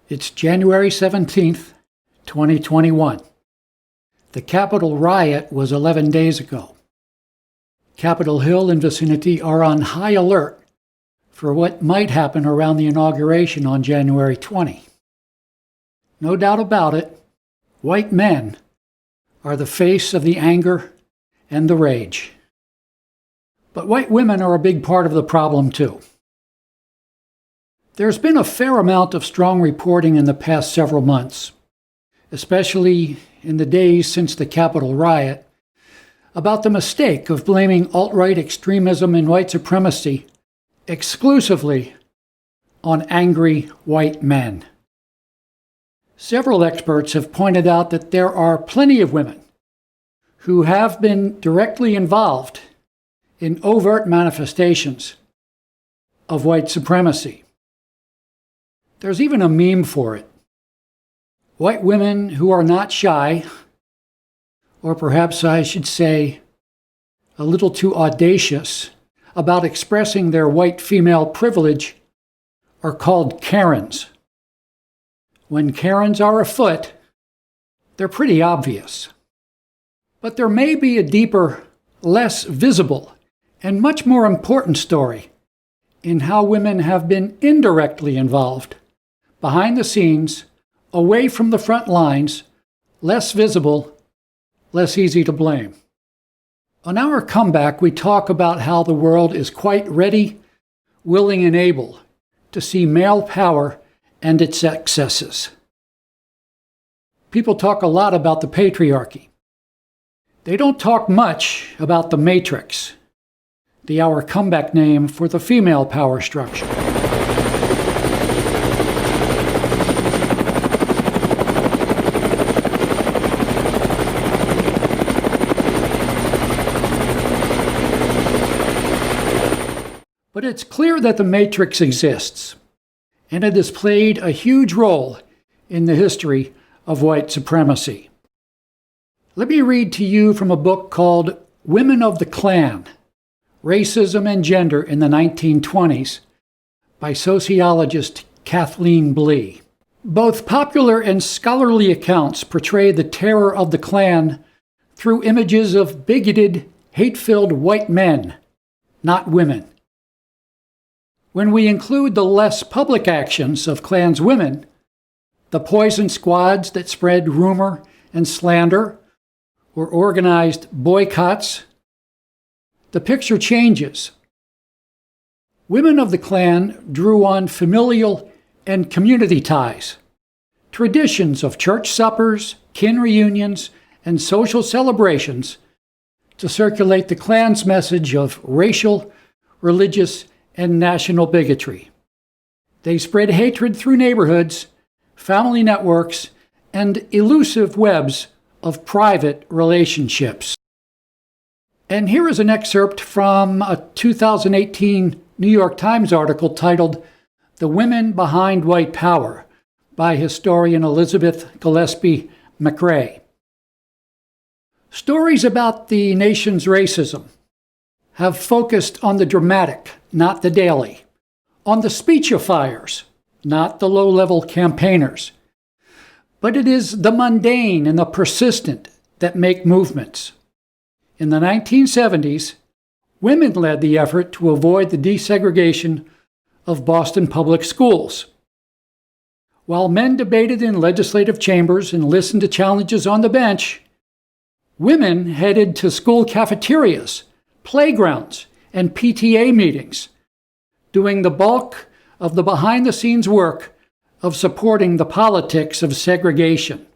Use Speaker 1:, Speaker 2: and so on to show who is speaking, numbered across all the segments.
Speaker 1: It's January 17th, 2021. The Capitol riot was 11 days ago. Capitol Hill and vicinity are on high alert for what might happen around the inauguration on January 20. No doubt about it, white men are the face of the anger and the rage. But white women are a big part of the problem too. There's been a fair amount of strong reporting in the past several months, especially in the days since the Capitol riot, about the mistake of blaming alt-right extremism and white supremacy exclusively on angry white men. Several experts have pointed out that there are plenty of women who have been directly involved in overt manifestations of white supremacy. There's even a meme for it. White women who are not shy, or perhaps I should say a little too audacious about expressing their white female privilege, are called Karens. When Karens are afoot, they're pretty obvious. But there may be a deeper, less visible, and much more important story in how women have been indirectly involved, behind the scenes, away from the front lines, less visible, less easy to blame. On our comeback, we talk about how the world is quite ready, willing, and able to see male power and its excesses. People talk a lot about the patriarchy. They don't talk much about the Matrexx, the our comeback name for the female power structure. But it's clear that the Matrixx exists, and it has played a huge role in the history of white supremacy. Let me read to you from a book called Women of the Klan: Racism and Gender in the 1920s by sociologist Kathleen Blee. Both popular and scholarly accounts portray the terror of the Klan through images of bigoted, hate-filled white men, not women. When we include the less public actions of Klanswomen, the poison squads that spread rumor and slander or organized boycotts, the picture changes. Women of the Klan drew on familial and community ties, traditions of church suppers, kin reunions, and social celebrations to circulate the Klan's message of racial, religious, and national bigotry. They spread hatred through neighborhoods, family networks, and elusive webs of private relationships. And here is an excerpt from a 2018 New York Times article titled "The Women Behind White Power" by historian Elizabeth Gillespie McRae. Stories about the nation's racism have focused on the dramatic, not the daily, on the speechifiers, not the low-level campaigners. But it is the mundane and the persistent that make movements. In the 1970s, women led the effort to avoid the desegregation of Boston public schools. While men debated in legislative chambers and listened to challenges on the bench, women headed to school cafeterias, playgrounds, and PTA meetings, doing the bulk of the behind-the-scenes work of supporting the politics of segregation.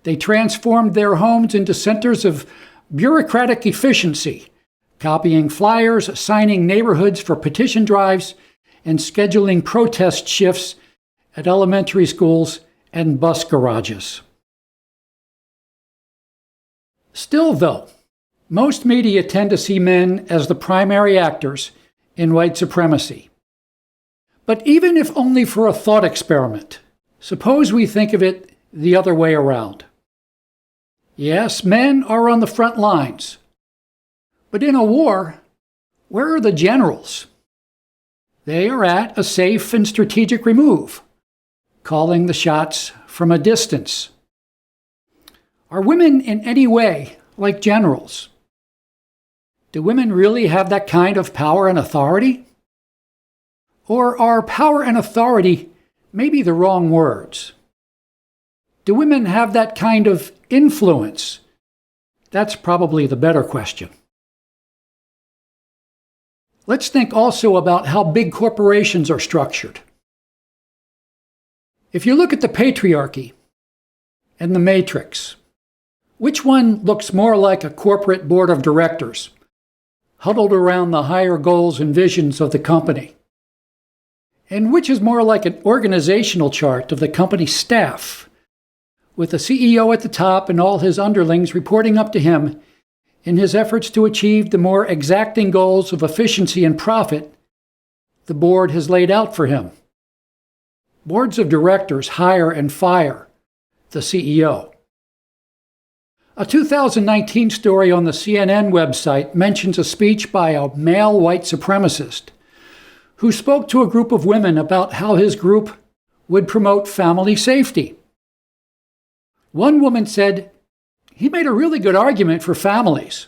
Speaker 1: They transformed their homes into centers of bureaucratic efficiency, copying flyers, signing neighborhoods for petition drives, and scheduling protest shifts at elementary schools and bus garages. Still, though, most media tend to see men as the primary actors in white supremacy. But even if only for a thought experiment, suppose we think of it the other way around. Yes, men are on the front lines. But in a war, where are the generals? They are at a safe and strategic remove, calling the shots from a distance. Are women in any way like generals? Do women really have that kind of power and authority? Or are power and authority maybe the wrong words? Do women have that kind of influence? That's probably the better question. Let's think also about how big corporations are structured. If you look at the patriarchy and the Matrixx, which one looks more like a corporate board of directors, huddled around the higher goals and visions of the company? And which is more like an organizational chart of the company staff, with the CEO at the top and all his underlings reporting up to him in his efforts to achieve the more exacting goals of efficiency and profit the board has laid out for him? Boards of directors hire and fire the CEO. A 2019 story on the CNN website mentions a speech by a male white supremacist who spoke to a group of women about how his group would promote family safety. One woman said, "He made a really good argument for families."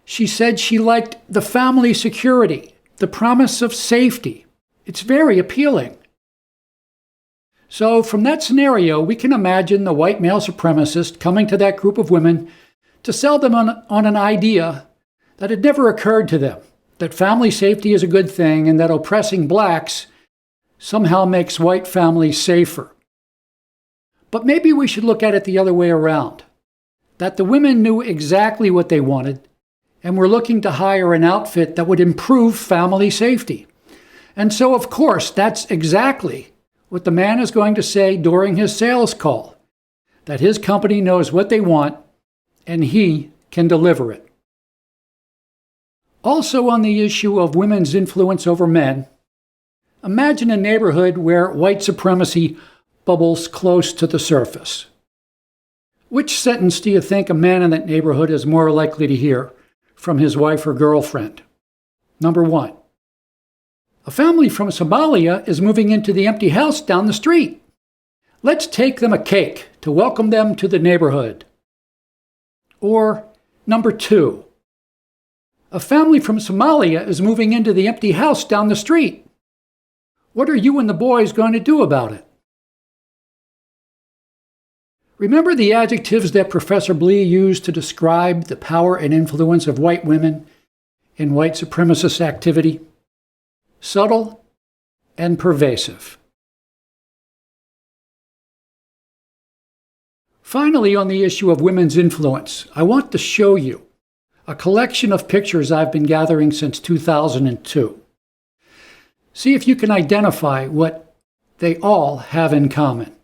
Speaker 1: She said she liked the family security, the promise of safety. It's very appealing. So from that scenario, we can imagine the white male supremacist coming to that group of women to sell them on an idea that had never occurred to them, that family safety is a good thing and that oppressing blacks somehow makes white families safer. But maybe we should look at it the other way around, that the women knew exactly what they wanted and were looking to hire an outfit that would improve family safety. And so, of course, that's exactly what the man is going to say during his sales call, that his company knows what they want and he can deliver it. Also on the issue of women's influence over men, imagine a neighborhood where white supremacy bubbles close to the surface. Which sentence do you think a man in that neighborhood is more likely to hear from his wife or girlfriend? Number one, a family from Somalia is moving into the empty house down the street. Let's take them a cake to welcome them to the neighborhood. Or number two, a family from Somalia is moving into the empty house down the street. What are you and the boys going to do about it? Remember the adjectives that Professor Blee used to describe the power and influence of white women in white supremacist activity? Subtle and pervasive. Finally, on the issue of women's influence, I want to show you a collection of pictures I've been gathering since 2002. See if you can identify what they all have in common.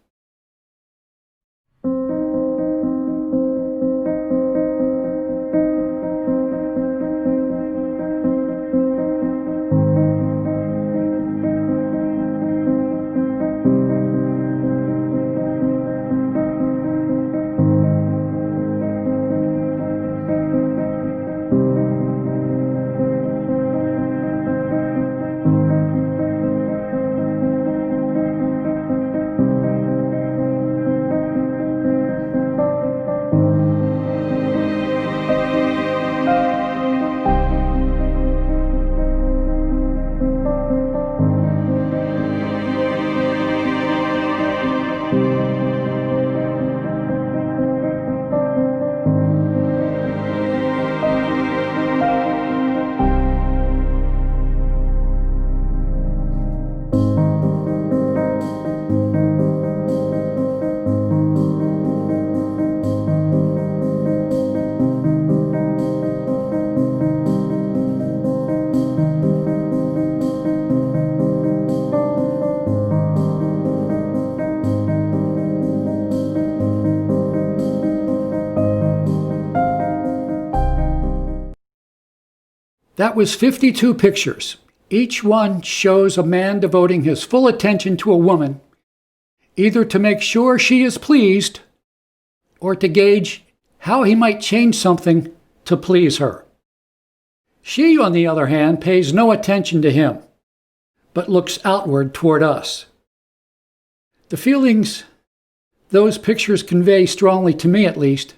Speaker 1: That was 52 pictures. Each one shows a man devoting his full attention to a woman, either to make sure she is pleased or to gauge how he might change something to please her. She, on the other hand, pays no attention to him, but looks outward toward us. The feelings those pictures convey strongly, to me at least,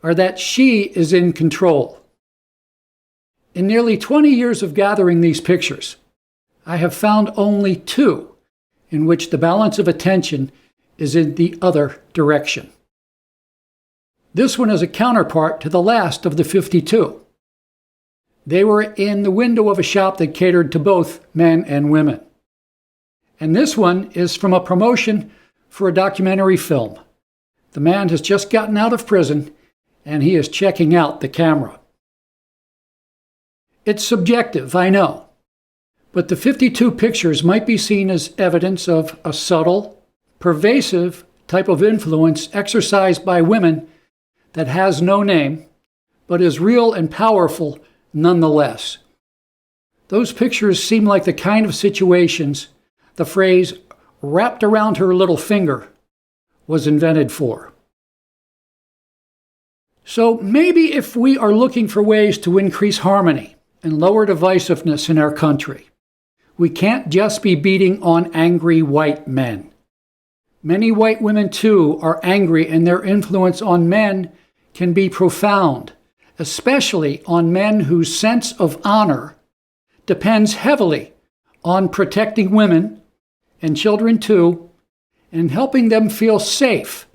Speaker 1: are that she is in control. In nearly 20 years of gathering these pictures, I have found only 2 in which the balance of attention is in the other direction. This one is a counterpart to the last of the 52. They were in the window of a shop that catered to both men and women. And this one is from a promotion for a documentary film. The man has just gotten out of prison and he is checking out the camera. It's subjective, I know, but the 52 pictures might be seen as evidence of a subtle, pervasive type of influence exercised by women that has no name, but is real and powerful nonetheless. Those pictures seem like the kind of situations the phrase "wrapped around her little finger" was invented for. So maybe if we are looking for ways to increase harmony and lower divisiveness in our country, we can't just be beating on angry white men. Many white women, too, are angry, and their influence on men can be profound, especially on men whose sense of honor depends heavily on protecting women, and children too, and helping them feel safe,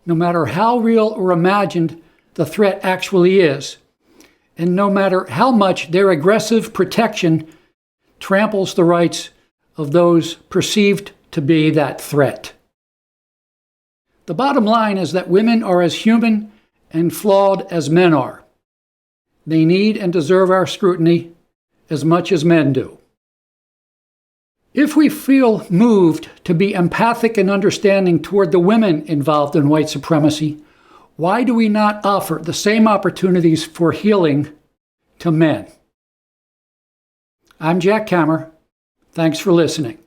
Speaker 1: no matter how real or imagined the threat actually is, and no matter how much their aggressive protection tramples the rights of those perceived to be that threat. The bottom line is that women are as human and flawed as men are. They need and deserve our scrutiny as much as men do. If we feel moved to be empathic and understanding toward the women involved in white supremacy, why do we not offer the same opportunities for healing to men? I'm Jack Kammer. Thanks for listening.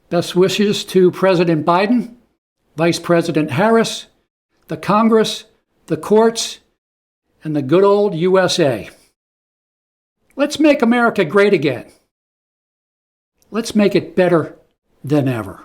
Speaker 1: Best wishes to President Biden, Vice President Harris, the Congress, the courts, and the good old USA. Let's make America great again. Let's make it better than ever.